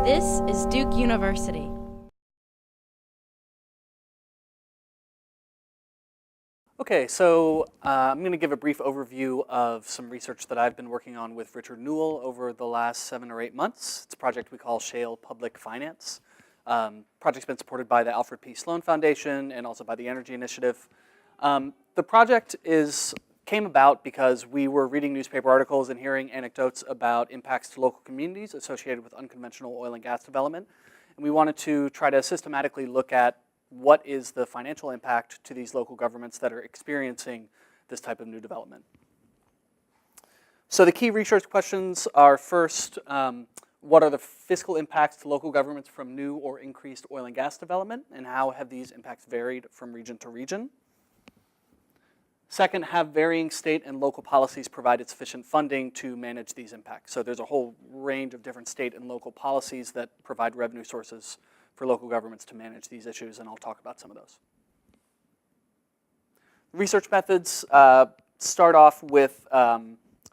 This is Duke University. Okay, so I'm going to give a brief overview of some research that I've been working on with Richard Newell over the last 7 or 8 months. It's a project we call Shale Public Finance. Project's been supported by the Alfred P. Sloan Foundation and also by the Energy Initiative. The project came about because we were reading newspaper articles and hearing anecdotes about impacts to local communities associated with unconventional oil and gas development. And we wanted to try to systematically look at what is the financial impact to these local governments that are experiencing this type of new development. So the key research questions are first, what are the fiscal impacts to local governments from new or increased oil and gas development, and how have these impacts varied from region to region? Second, have varying state and local policies provided sufficient funding to manage these impacts? So there's a whole range of different state and local policies that provide revenue sources for local governments to manage these issues, and I'll talk about some of those. Research methods start off with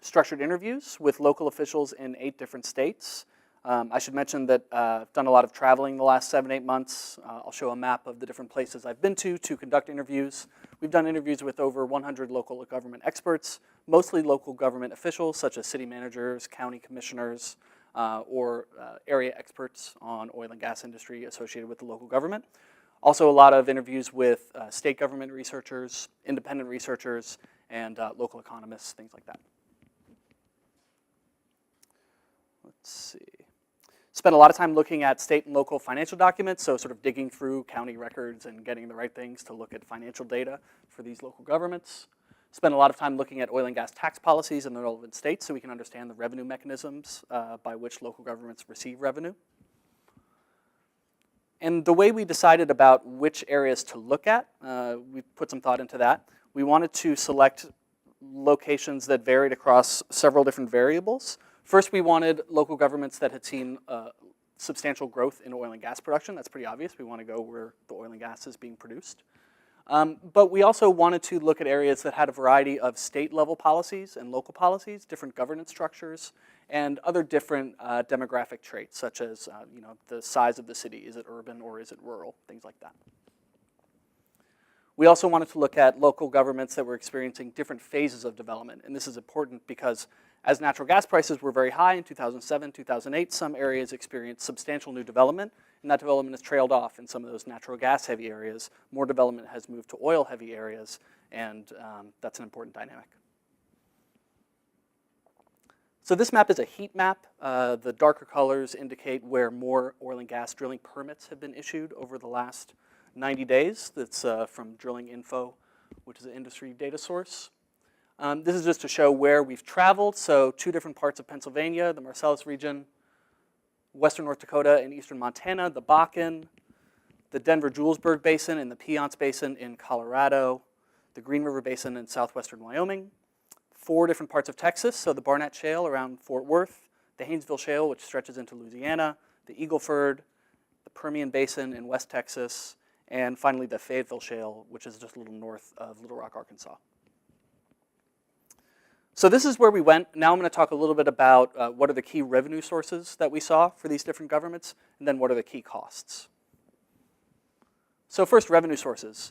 structured interviews with local officials in 8 different states. I should mention that I've done a lot of traveling the last 7, 8 months. I'll show a map of the different places I've been to conduct interviews. We've done interviews with over 100 local government experts, mostly local government officials such as city managers, county commissioners, or area experts on oil and gas industry associated with the local government. Also a lot of interviews with state government researchers, independent researchers, and local economists, things like that. Let's see. Spent a lot of time looking at state and local financial documents, so sort of digging through county records and getting the right things to look at financial data for these local governments. Spent a lot of time looking at oil and gas tax policies in the relevant states so we can understand the revenue mechanisms by which local governments receive revenue. And the way we decided about which areas to look at, we put some thought into that. We wanted to select locations that varied across several different variables. First, we wanted local governments that had seen substantial growth in oil and gas production. That's pretty obvious. We want to go where the oil and gas is being produced. But we also wanted to look at areas that had a variety of state-level policies and local policies, different governance structures, and other different demographic traits, such as the size of the city. Is it urban or is it rural? Things like that. We also wanted to look at local governments that were experiencing different phases of development. And this is important because as natural gas prices were very high in 2007, 2008, some areas experienced substantial new development, and that development has trailed off in some of those natural gas-heavy areas. More development has moved to oil-heavy areas, and that's an important dynamic. So this map is a heat map. The darker colors indicate where more oil and gas drilling permits have been issued over the last 90 days. That's from Drilling Info, which is an industry data source. This is just to show where we've traveled. So 2 different parts of Pennsylvania, the Marcellus region, western North Dakota and eastern Montana, the Bakken, the Denver-Julesburg Basin and the Piceance Basin in Colorado, the Green River Basin in southwestern Wyoming, 4 different parts of Texas, so the Barnett Shale around Fort Worth, the Haynesville Shale, which stretches into Louisiana, the Eagle Ford, the Permian Basin in West Texas, and finally the Fayetteville Shale, which is just a little north of Little Rock, Arkansas. So this is where we went. Now I'm going to talk a little bit about what are the key revenue sources that we saw for these different governments, and then what are the key costs. So first, revenue sources.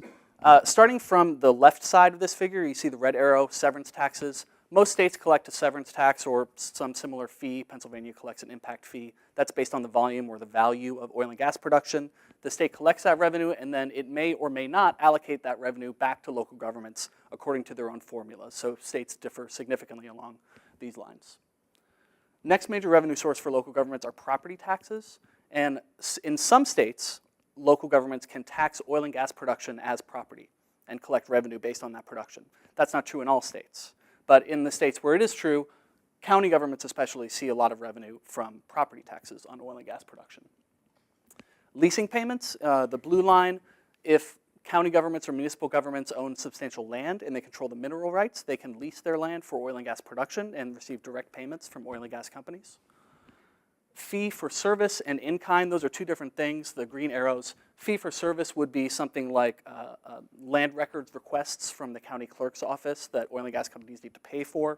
Starting from the left side of this figure, you see the red arrow, severance taxes. Most states collect a severance tax or some similar fee. Pennsylvania collects an impact fee. That's based on the volume or the value of oil and gas production. The state collects that revenue, and then it may or may not allocate that revenue back to local governments according to their own formulas. So states differ significantly along these lines. Next major revenue source for local governments are property taxes. And in some states, local governments can tax oil and gas production as property and collect revenue based on that production. That's not true in all states. But in the states where it is true, county governments especially see a lot of revenue from property taxes on oil and gas production. Leasing payments, the blue line, if county governments or municipal governments own substantial land and they control the mineral rights, they can lease their land for oil and gas production and receive direct payments from oil and gas companies. Fee for service and in-kind, those are 2 different things, the green arrows. Fee for service would be something like land records requests from the county clerk's office that oil and gas companies need to pay for.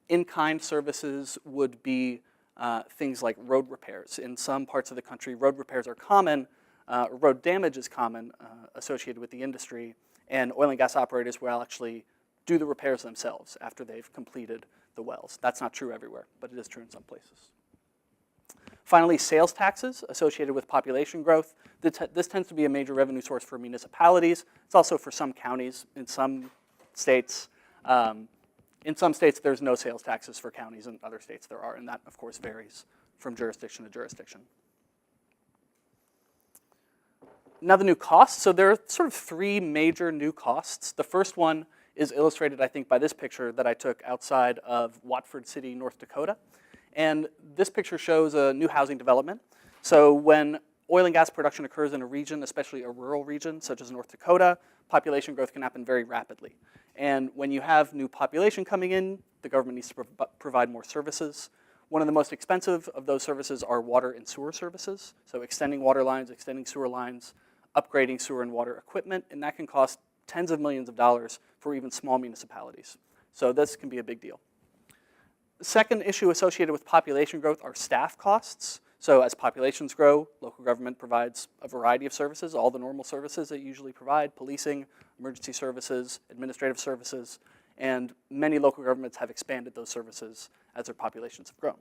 In-kind services would be things like road repairs. In some parts of the country, road repairs are common, road damage is common associated with the industry, and oil and gas operators will actually do the repairs themselves after they've completed the wells. That's not true everywhere, but it is true in some places. Finally, sales taxes associated with population growth. This tends to be a major revenue source for municipalities. It's also for some counties in some states. In some states, there's no sales taxes for counties. In other states, there are, and that, of course, varies from jurisdiction to jurisdiction. Now the new costs. So there are sort of three major new costs. The first one is illustrated, I think, by this picture that I took outside of Watford City, North Dakota. And this picture shows a new housing development. So when oil and gas production occurs in a region, especially a rural region such as North Dakota, population growth can happen very rapidly. And when you have new population coming in, the government needs to provide more services. One of the most expensive of those services are water and sewer services. So extending water lines, extending sewer lines, upgrading sewer and water equipment, and that can cost tens of millions of dollars for even small municipalities. So this can be a big deal. The second issue associated with population growth are staff costs. So as populations grow, local government provides a variety of services, all the normal services that you usually provide, policing, emergency services, administrative services, and many local governments have expanded those services as their populations have grown.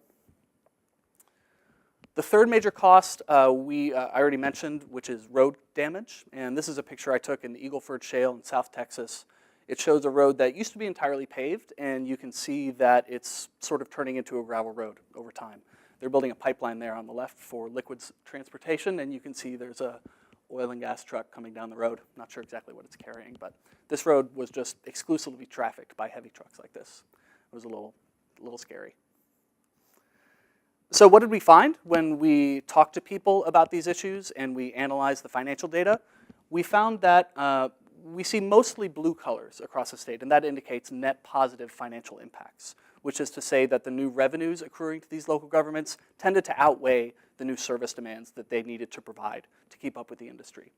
The third major cost I already mentioned, which is road damage. And this is a picture I took in the Eagle Ford Shale in South Texas. It shows a road that used to be entirely paved, and you can see that it's sort of turning into a gravel road over time. They're building a pipeline there on the left for liquids transportation, and you can see there's a oil and gas truck coming down the road. Not sure exactly what it's carrying, but this road was just exclusively trafficked by heavy trucks like this. It was a little scary. So what did we find when we talked to people about these issues and we analyzed the financial data? We found that we see mostly blue colors across the state, and that indicates net positive financial impacts, which is to say that the new revenues accruing to these local governments tended to outweigh the new service demands that they needed to provide to keep up with the industry.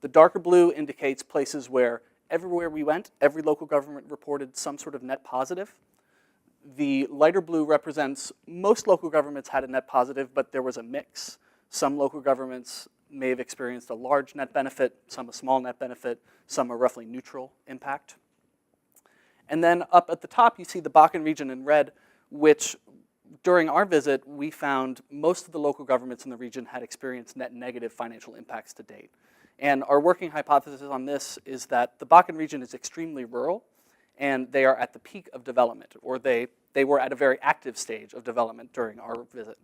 The darker blue indicates places where everywhere we went, every local government reported some sort of net positive. The lighter blue represents most local governments had a net positive, but there was a mix. Some local governments may have experienced a large net benefit, some a small net benefit, some a roughly neutral impact. And then up at the top, you see the Bakken region in red, which during our visit, we found most of the local governments in the region had experienced net negative financial impacts to date. And our working hypothesis on this is that the Bakken region is extremely rural, and they are at the peak of development, or they were at a very active stage of development during our visit.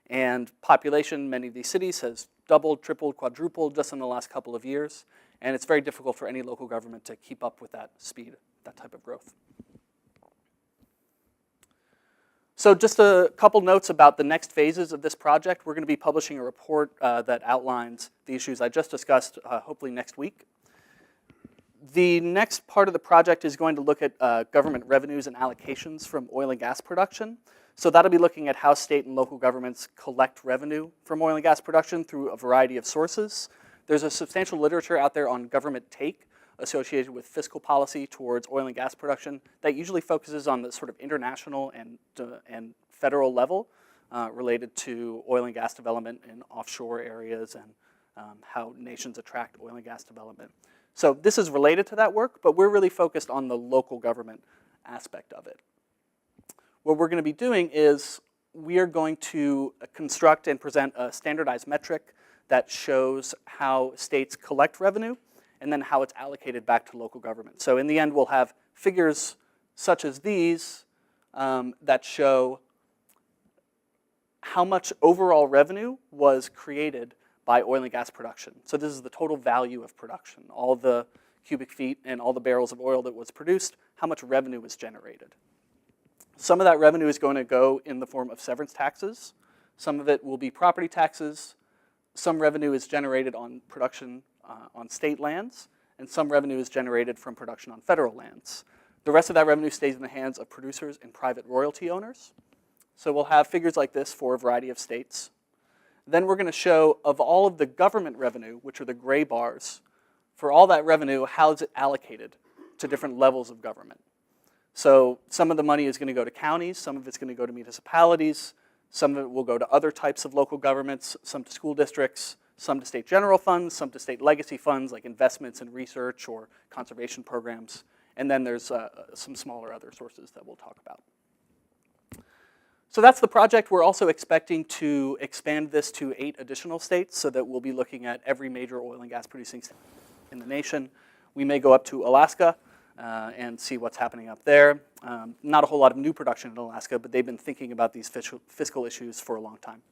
And population, many of these cities, has doubled, tripled, quadrupled just in the last couple of years, and it's very difficult for any local government to keep up with that speed, that type of growth. So just a couple notes about the next phases of this project. We're going to be publishing a report that outlines the issues I just discussed, hopefully next week. The next part of the project is going to look at government revenues and allocations from oil and gas production. So that'll be looking at how state and local governments collect revenue from oil and gas production through a variety of sources. There's a substantial literature out there on government take associated with fiscal policy towards oil and gas production that usually focuses on the sort of international and federal level related to oil and gas development in offshore areas and how nations attract oil and gas development. So this is related to that work, but we're really focused on the local government aspect of it. What we're going to be doing is we are going to construct and present a standardized metric that shows how states collect revenue and then how it's allocated back to local government. So in the end, we'll have figures such as these that show how much overall revenue was created by oil and gas production. So this is the total value of production, all the cubic feet and all the barrels of oil that was produced, how much revenue was generated. Some of that revenue is going to go in the form of severance taxes. Some of it will be property taxes. Some revenue is generated on production on state lands, and some revenue is generated from production on federal lands. The rest of that revenue stays in the hands of producers and private royalty owners. So we'll have figures like this for a variety of states. Then we're going to show of all of the government revenue, which are the gray bars, for all that revenue, how is it allocated to different levels of government. So some of the money is going to go to counties, some of it's going to go to municipalities, Some of it will go to other types of local governments, some to school districts, some to state general funds, some to state legacy funds like investments in research or conservation programs. And then there's some smaller other sources that we'll talk about. So that's the project. We're also expecting to expand this to 8 additional states so that we'll be looking at every major oil and gas producing state in the nation. We may go up to Alaska and see what's happening up there. Not a whole lot of new production in Alaska, but they've been thinking about these fiscal issues for a long time.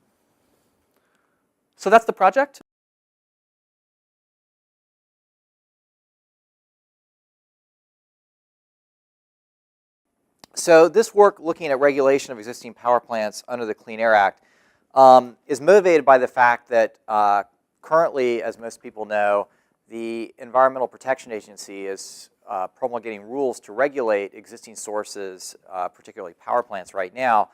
So that's the project. So this work looking at regulation of existing power plants under the Clean Air Act is motivated by the fact that currently, as most people know, the Environmental Protection Agency is promulgating rules to regulate existing sources, particularly power plants right now,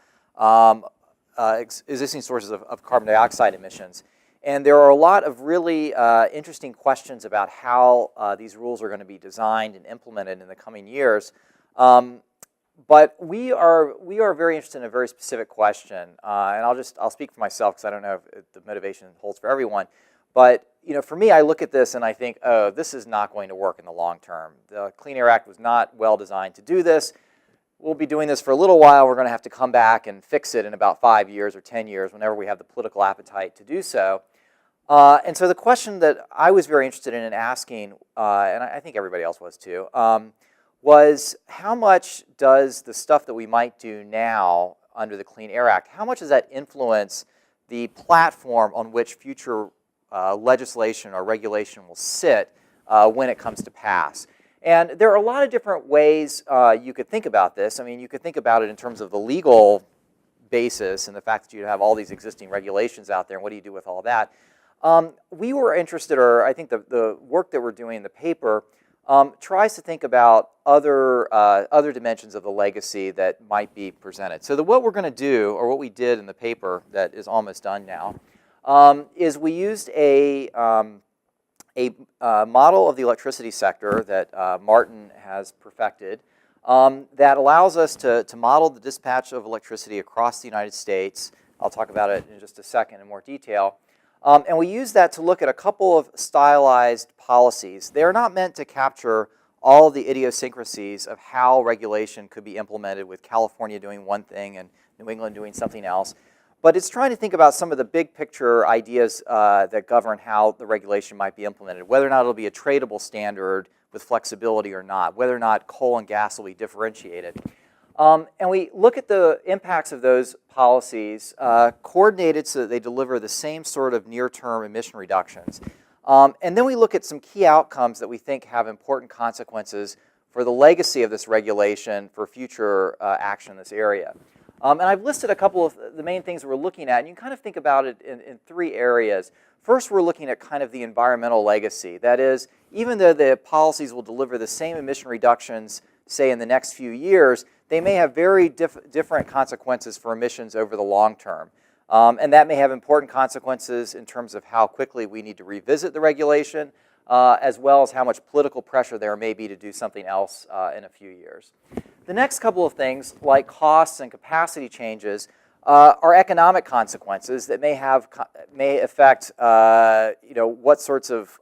existing sources of carbon dioxide emissions. And there are a lot of really interesting questions about how these rules are going to be designed and implemented in the coming years. But we are very interested in a very specific question, and I'll speak for myself because I don't know if the motivation holds for everyone. But for me, I look at this and I think, oh, this is not going to work in the long term. The Clean Air Act was not well designed to do this. We'll be doing this for a little while. We're going to have to come back and fix it in about 5 years or 10 years, whenever we have the political appetite to do so. And so the question that I was very interested in asking, and I think everybody else was too, was how much does the stuff that we might do now under the Clean Air Act, how much does that influence the platform on which future legislation or regulation will sit when it comes to pass? And there are a lot of different ways you could think about this. I mean, you could think about it in terms of the legal basis and the fact that you have all these existing regulations out there, and what do you do with all that? We were interested, or I think the work that we're doing in the paper tries to think about other dimensions of the legacy that might be presented. So what we're going to do, or what we did in the paper that is almost done now, is we used a model of the electricity sector that Martin has perfected that allows us to model the dispatch of electricity across the United States. I'll talk about it in just a second in more detail. And we use that to look at a couple of stylized policies. They're not meant to capture all of the idiosyncrasies of how regulation could be implemented, with California doing one thing and New England doing something else. But it's trying to think about some of the big picture ideas that govern how the regulation might be implemented, whether or not it'll be a tradable standard with flexibility or not, whether or not coal and gas will be differentiated. And we look at the impacts of those policies coordinated so that they deliver the same sort of near-term emission reductions. And then we look at some key outcomes that we think have important consequences for the legacy of this regulation for future action in this area. And I've listed a couple of the main things that we're looking at, and you can kind of think about it in 3 areas. First, we're looking at kind of the environmental legacy. That is, even though the policies will deliver the same emission reductions, say in the next few years, they may have very different consequences for emissions over the long term. And that may have important consequences in terms of how quickly we need to revisit the regulation, as well as how much political pressure there may be to do something else in a few years. The next couple of things, like costs and capacity changes, are economic consequences that may affect what sorts of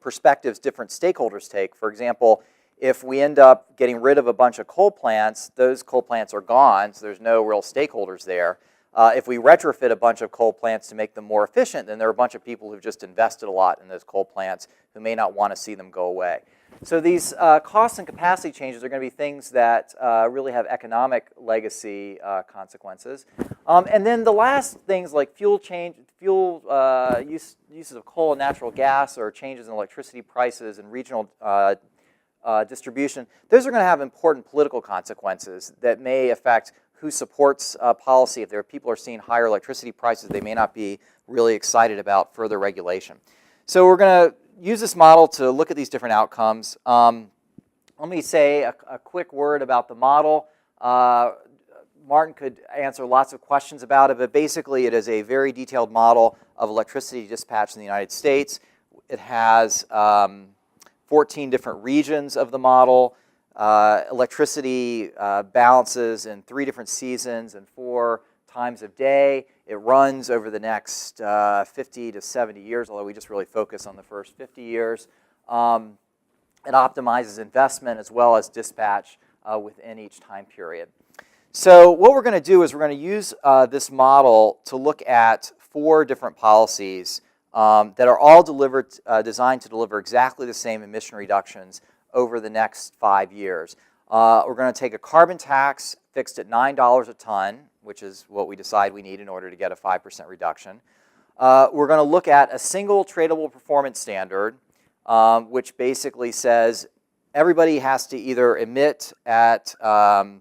perspectives different stakeholders take. For example, if we end up getting rid of a bunch of coal plants, those coal plants are gone, so there's no real stakeholders there. If we retrofit a bunch of coal plants to make them more efficient, then there are a bunch of people who've just invested a lot in those coal plants who may not want to see them go away. So these cost and capacity changes are going to be things that really have economic legacy consequences. And then the last things like uses of coal and natural gas, or changes in electricity prices and regional distribution, those are going to have important political consequences that may affect who supports policy. If there are people who are seeing higher electricity prices, they may not be really excited about further regulation. So we're going to use this model to look at these different outcomes. Let me say a quick word about the model. Martin could answer lots of questions about it, but basically it is a very detailed model of electricity dispatch in the United States. It has 14 different regions of the model, electricity balances in 3 different seasons and 4 times of day. It runs over the next 50 to 70 years, although we just really focus on the first 50 years. It optimizes investment as well as dispatch within each time period. So what we're going to do is we're going to use this model to look at 4 different policies that are all designed to deliver exactly the same emission reductions over the next 5 years. We're going to take a carbon tax fixed at $9 a ton, which is what we decide we need in order to get a 5% reduction. We're going to look at a single tradable performance standard, which basically says everybody has to either emit at, oh,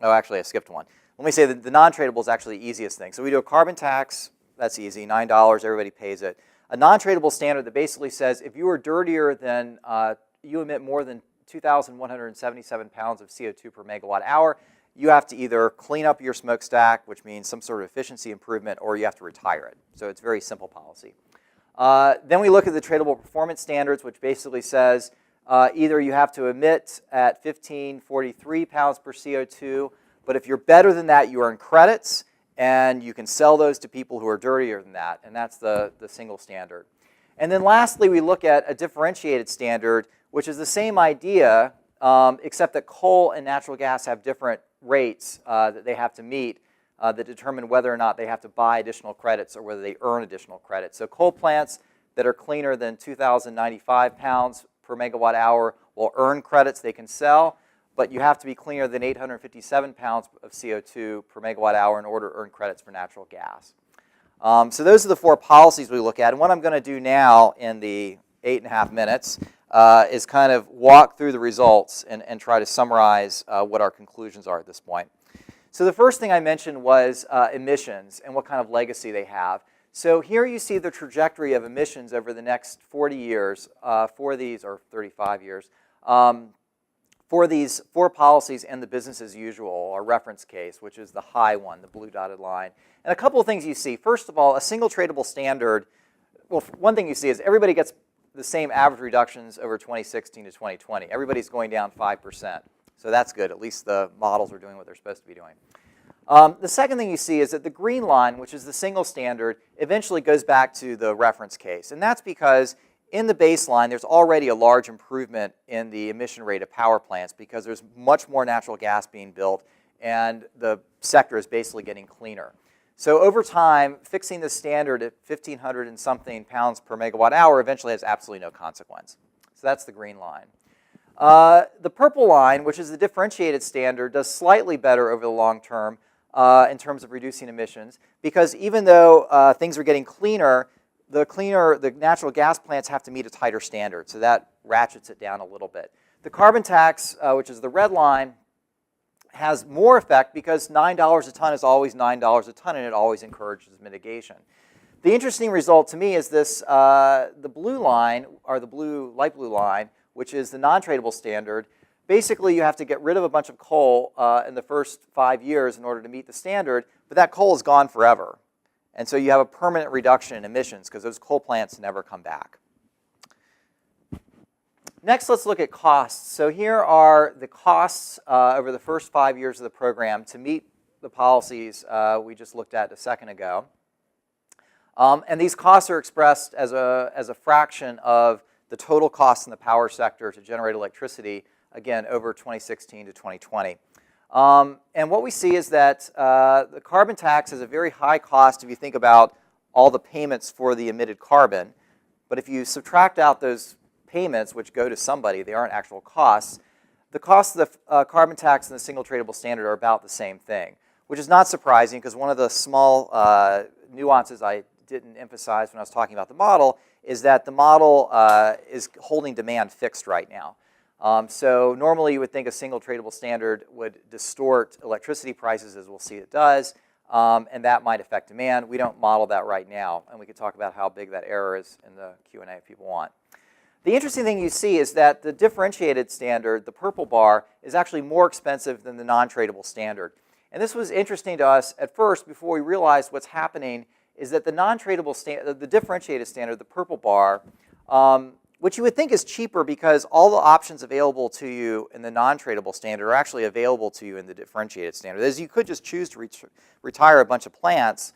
actually I skipped one. Let me say that the non-tradable is actually the easiest thing. So we do a carbon tax, that's easy, $9, everybody pays it. A non-tradable standard that basically says if you are dirtier than, you emit more than 2,177 pounds of CO2 per megawatt hour, you have to either clean up your smokestack, which means some sort of efficiency improvement, or you have to retire it. So it's a very simple policy. Then we look at the tradable performance standards, which basically says either you have to emit at 1543 pounds per CO2, but if you're better than that, you earn credits, and you can sell those to people who are dirtier than that, and that's the single standard. And then lastly, we look at a differentiated standard, which is the same idea, except that coal and natural gas have different rates that they have to meet that determine whether or not they have to buy additional credits or whether they earn additional credits. So coal plants that are cleaner than 2,095 pounds per megawatt hour will earn credits they can sell, but you have to be cleaner than 857 pounds of CO2 per megawatt hour in order to earn credits for natural gas. So those are the 4 policies we look at. And what I'm going to do now in the 8.5 minutes is kind of walk through the results and try to summarize what our conclusions are at this point. So the first thing I mentioned was emissions and what kind of legacy they have. So here you see the trajectory of emissions over the next 40 years for these, or 35 years, for these 4 policies and the business as usual, or reference case, which is the high one, the blue dotted line. And a couple of things you see. First of all, a single tradable standard, well, one thing you see is everybody gets the same average reductions over 2016 to 2020. Everybody's going down 5%. So that's good. At least the models are doing what they're supposed to be doing. The second thing you see is that the green line, which is the single standard, eventually goes back to the reference case. And that's because in the baseline, there's already a large improvement in the emission rate of power plants because there's much more natural gas being built and the sector is basically getting cleaner. So over time, fixing the standard at 1,500 and something pounds per megawatt hour eventually has absolutely no consequence. So that's the green line. The purple line, which is the differentiated standard, does slightly better over the long term in terms of reducing emissions because even though things are getting cleaner, the natural gas plants have to meet a tighter standard, so that ratchets it down a little bit. The carbon tax, which is the red line, has more effect because $9 a ton is always $9 a ton, and it always encourages mitigation. The interesting result to me is this, the blue line, or the light blue line, which is the non-tradable standard. Basically, you have to get rid of a bunch of coal in the first 5 years in order to meet the standard, but that coal is gone forever. And so you have a permanent reduction in emissions because those coal plants never come back. Next, let's look at costs. So here are the costs over the first 5 years of the program to meet the policies we just looked at a second ago. And these costs are expressed as a fraction of the total costs in the power sector to generate electricity, again, over 2016 to 2020. And what we see is that the carbon tax is a very high cost if you think about all the payments for the emitted carbon. But if you subtract out those payments, which go to somebody, they aren't actual costs, the cost of the carbon tax and the single tradable standard are about the same thing, which is not surprising because one of the small nuances I didn't emphasize when I was talking about the model is that the model is holding demand fixed right now. So normally you would think a single tradable standard would distort electricity prices, as we'll see it does, and that might affect demand. We don't model that right now, and we could talk about how big that error is in the Q&A if people want. The interesting thing you see is that the differentiated standard, the purple bar, is actually more expensive than the non-tradable standard. And this was interesting to us at first before we realized what's happening is that the non-tradable standard, the differentiated standard, the purple bar, which you would think is cheaper because all the options available to you in the non-tradable standard are actually available to you in the differentiated standard. As you could just choose to retire a bunch of plants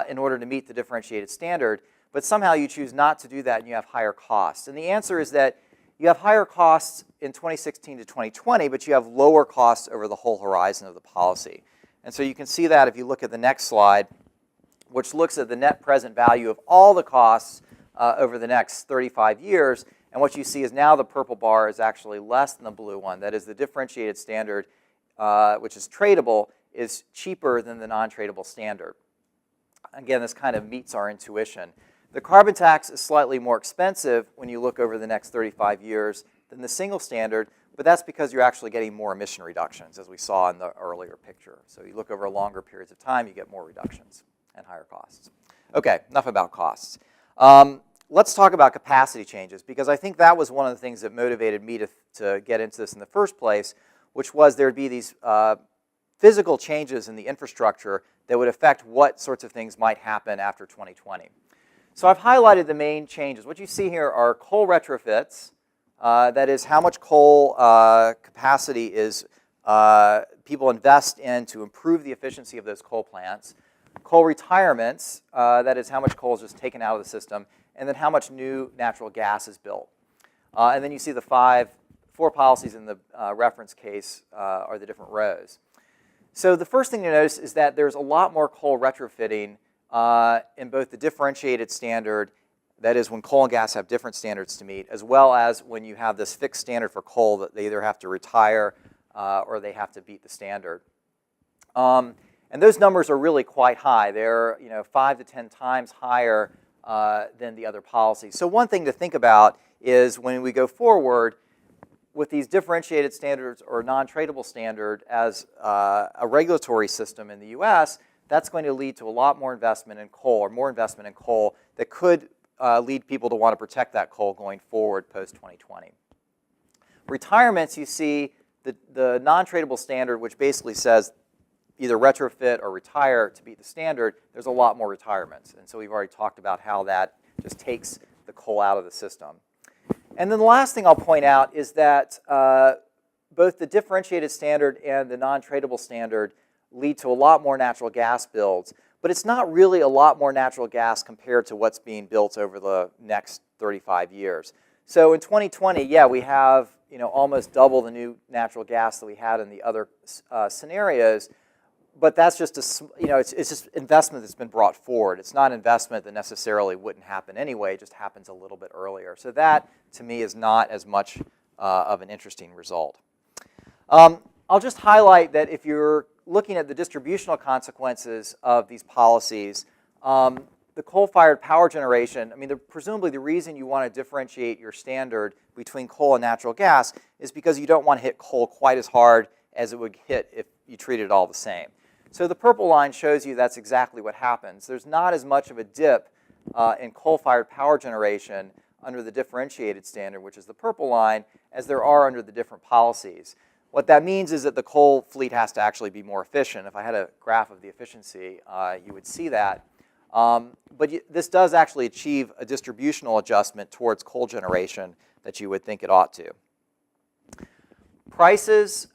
in order to meet the differentiated standard, but somehow you choose not to do that and you have higher costs. And the answer is that you have higher costs in 2016 to 2020, but you have lower costs over the whole horizon of the policy. And so you can see that if you look at the next slide, which looks at the net present value of all the costs over the next 35 years. And what you see is now the purple bar is actually less than the blue one. That is, the differentiated standard, which is tradable, is cheaper than the non-tradable standard. Again, this kind of meets our intuition. The carbon tax is slightly more expensive when you look over the next 35 years than the single standard, but that's because you're actually getting more emission reductions, as we saw in the earlier picture. So you look over longer periods of time, you get more reductions and higher costs. Okay, enough about costs. Let's talk about capacity changes, because I think that was one of the things that motivated me to get into this in the first place, which was there'd be these physical changes in the infrastructure that would affect what sorts of things might happen after 2020. So I've highlighted the main changes. What you see here are coal retrofits. That is how much coal capacity is people invest in to improve the efficiency of those coal plants. Coal retirements, that is how much coal is just taken out of the system, and then how much new natural gas is built. And then you see the four policies in the reference case are the different rows. So the first thing to notice is that there's a lot more coal retrofitting in both the differentiated standard, that is when coal and gas have different standards to meet, as well as when you have this fixed standard for coal that they either have to retire or they have to beat the standard. And those numbers are really quite high. They're 5 to 10 times higher than the other policies. So one thing to think about is when we go forward with these differentiated standards or non-tradable standard as a regulatory system in the US, that's going to lead to a lot more investment in coal, or more investment in coal that could lead people to want to protect that coal going forward post-2020. Retirements, you see the non-tradable standard, which basically says either retrofit or retire to beat the standard, there's a lot more retirements. And so we've already talked about how that just takes the coal out of the system. And then the last thing I'll point out is that both the differentiated standard and the non-tradable standard lead to a lot more natural gas builds, but it's not really a lot more natural gas compared to what's being built over the next 35 years. So in 2020, yeah, we have almost double the new natural gas that we had in the other scenarios, but that's just it's just investment that's been brought forward. It's not investment that necessarily wouldn't happen anyway. It just happens a little bit earlier. So that, to me, is not as much of an interesting result. I'll just highlight that if you're looking at the distributional consequences of these policies, the coal-fired power generation, presumably the reason you want to differentiate your standard between coal and natural gas is because you don't want to hit coal quite as hard as it would hit if you treated it all the same. So the purple line shows you that's exactly what happens. There's not as much of a dip in coal-fired power generation under the differentiated standard, which is the purple line, as there are under the different policies. What that means is that the coal fleet has to actually be more efficient. If I had a graph of the efficiency, you would see that. But this does actually achieve a distributional adjustment towards coal generation that you would think it ought to. Prices,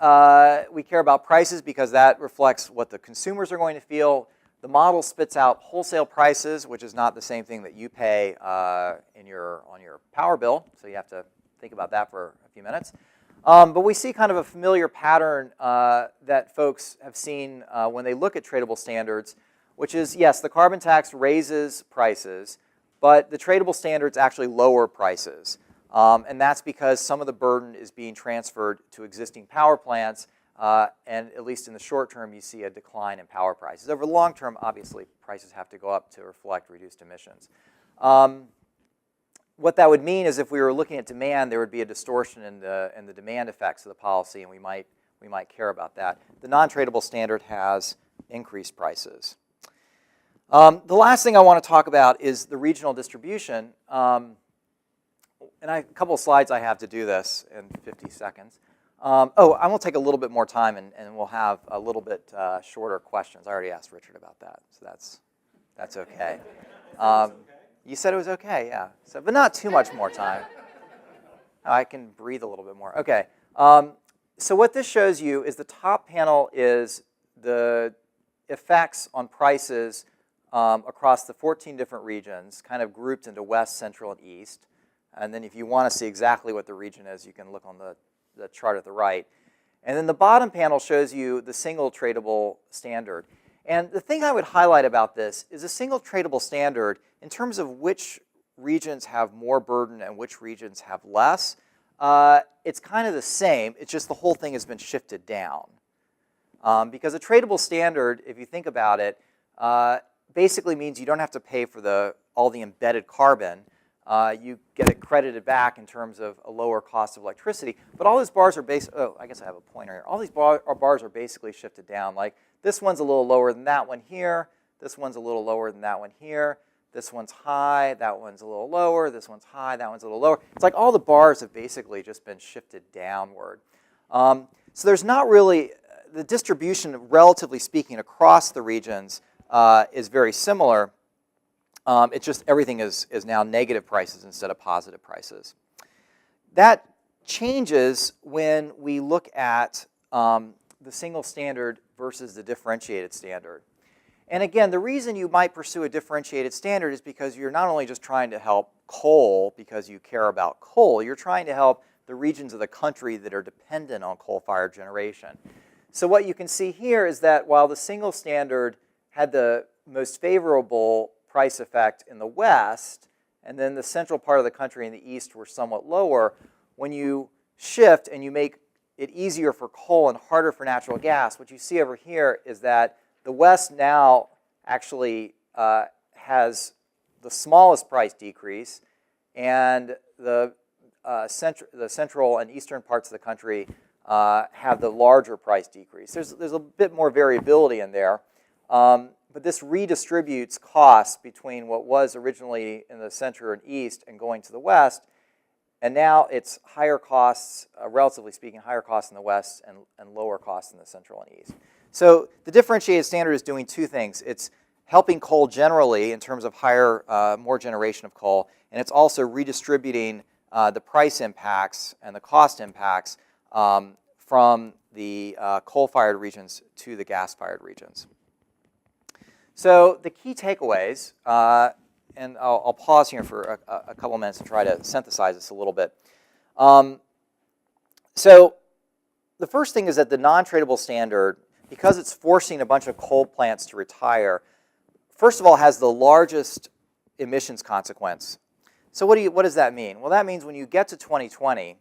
we care about prices because that reflects what the consumers are going to feel. The model spits out wholesale prices, which is not the same thing that you pay on your power bill, so you have to think about that for a few minutes. But we see kind of a familiar pattern that folks have seen when they look at tradable standards, which is, yes, the carbon tax raises prices, but the tradable standards actually lower prices. And that's because some of the burden is being transferred to existing power plants, and at least in the short term, you see a decline in power prices. Over the long term, obviously, prices have to go up to reflect reduced emissions. What that would mean is if we were looking at demand, there would be a distortion in the demand effects of the policy, and we might care about that. The non-tradable standard has increased prices. The last thing I want to talk about is the regional distribution. And a couple of slides I have to do this in 50 seconds. I'm going to take a little bit more time, and we'll have a little bit shorter questions. I already asked Richard about that, so that's okay. You said it was okay, yeah. So, but not too much more time. Oh, I can breathe a little bit more. Okay. So what this shows you is the top panel is the effects on prices across the 14 different regions, kind of grouped into West, Central, and East. And then if you want to see exactly what the region is, you can look on the chart at the right. And then the bottom panel shows you the single tradable standard. And the thing I would highlight about this is a single tradable standard, in terms of which regions have more burden and which regions have less, it's kind of the same. It's just the whole thing has been shifted down. Because a tradable standard, if you think about it, basically means you don't have to pay for all the embedded carbon. You get it credited back in terms of a lower cost of electricity. But all these bars are I guess I have a pointer here. All these bars are basically shifted down. Like this one's a little lower than that one here. This one's a little lower than that one here. This one's high. That one's a little lower. This one's high. That one's a little lower. It's like all the bars have basically just been shifted downward. So there's not really, the distribution, relatively speaking, across the regions is very similar. It's just everything is now negative prices instead of positive prices. That changes when we look at the single standard versus the differentiated standard. And again, the reason you might pursue a differentiated standard is because you're not only just trying to help coal because you care about coal, you're trying to help the regions of the country that are dependent on coal-fired generation. So what you can see here is that while the single standard had the most favorable price effect in the West, and then the central part of the country and the East were somewhat lower, when you shift and you make it easier for coal and harder for natural gas, what you see over here is that the West now actually has the smallest price decrease, and the central and eastern parts of the country have the larger price decrease. There's a bit more variability in there, but this redistributes costs between what was originally in the center and east and going to the west, and now it's higher costs, relatively speaking, higher costs in the west and lower costs in the central and east. So the differentiated standard is doing two things. It's helping coal generally in terms of more generation of coal, and it's also redistributing the price impacts and the cost impacts from the coal-fired regions to the gas-fired regions. So the key takeaways, and I'll pause here for a couple minutes and try to synthesize this a little bit. So the first thing is that the non-tradable standard, because it's forcing a bunch of coal plants to retire, first of all, has the largest emissions consequence. So what does that mean? Well, that means when you get to 2020,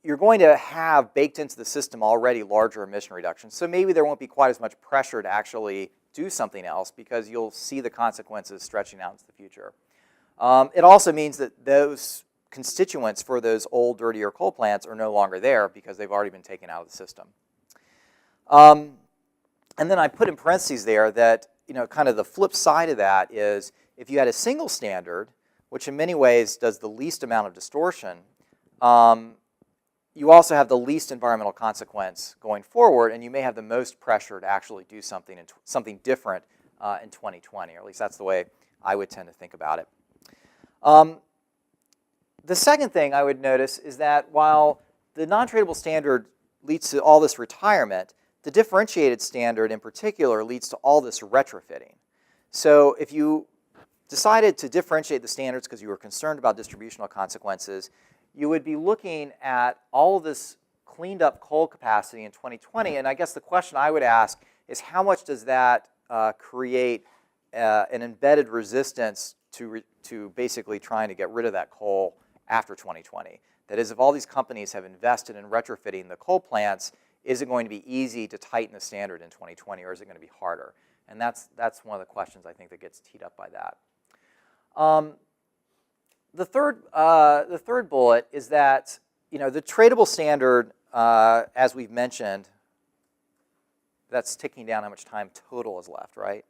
you're going to have baked into the system already larger emission reductions. So maybe there won't be quite as much pressure to actually do something else because you'll see the consequences stretching out into the future. It also means that those constituents for those old, dirtier coal plants are no longer there because they've already been taken out of the system. And then I put in parentheses there that, kind of the flip side of that is if you had a single standard, which in many ways does the least amount of distortion, you also have the least environmental consequence going forward, and you may have the most pressure to actually do something different in 2020, or at least that's the way I would tend to think about it. The second thing I would notice is that while the non-tradable standard leads to all this retirement, the differentiated standard in particular leads to all this retrofitting. So if you decided to differentiate the standards because you were concerned about distributional consequences, you would be looking at all of this cleaned up coal capacity in 2020, and I guess the question I would ask is how much does that create an embedded resistance to basically trying to get rid of that coal after 2020? That is, if all these companies have invested in retrofitting the coal plants, is it going to be easy to tighten the standard in 2020, or is it going to be harder? And that's one of the questions I think that gets teed up by that. The third bullet is that the tradable standard, as we've mentioned, that's ticking down how much time total is left, right?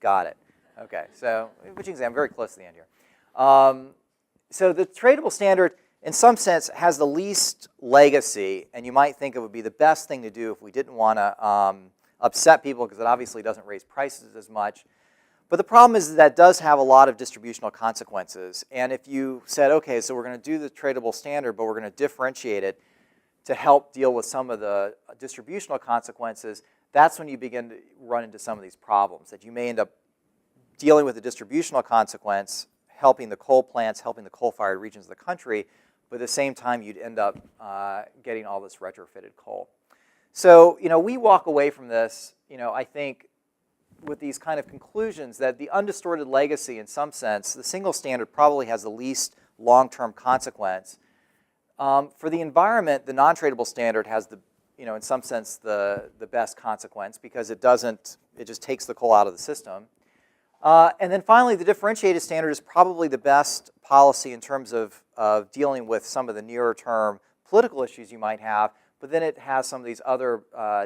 Got it. Okay, so which you can say I'm very close to the end here. So the tradable standard, in some sense, has the least legacy, and you might think it would be the best thing to do if we didn't want to upset people, because it obviously doesn't raise prices as much. But the problem is that does have a lot of distributional consequences. And if you said, okay, so we're going to do the tradable standard, but we're going to differentiate it to help deal with some of the distributional consequences, that's when you begin to run into some of these problems, that you may end up dealing with the distributional consequence, helping the coal plants, helping the coal-fired regions of the country, but at the same time you'd end up getting all this retrofitted coal. So, we walk away from this, I think, with these kind of conclusions that the undistorted legacy, in some sense, the single standard probably has the least long-term consequence. For the environment, the non-tradable standard has the, in some sense, the best consequence because it just takes the coal out of the system. And then finally, the differentiated standard is probably the best policy in terms of dealing with some of the nearer-term political issues you might have, but then it has some of these other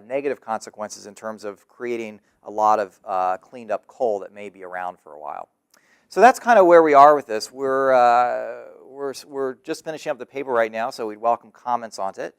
negative consequences in terms of creating a lot of cleaned up coal that may be around for a while. So that's kind of where we are with this. We're just finishing up the paper right now, so we'd welcome comments on it.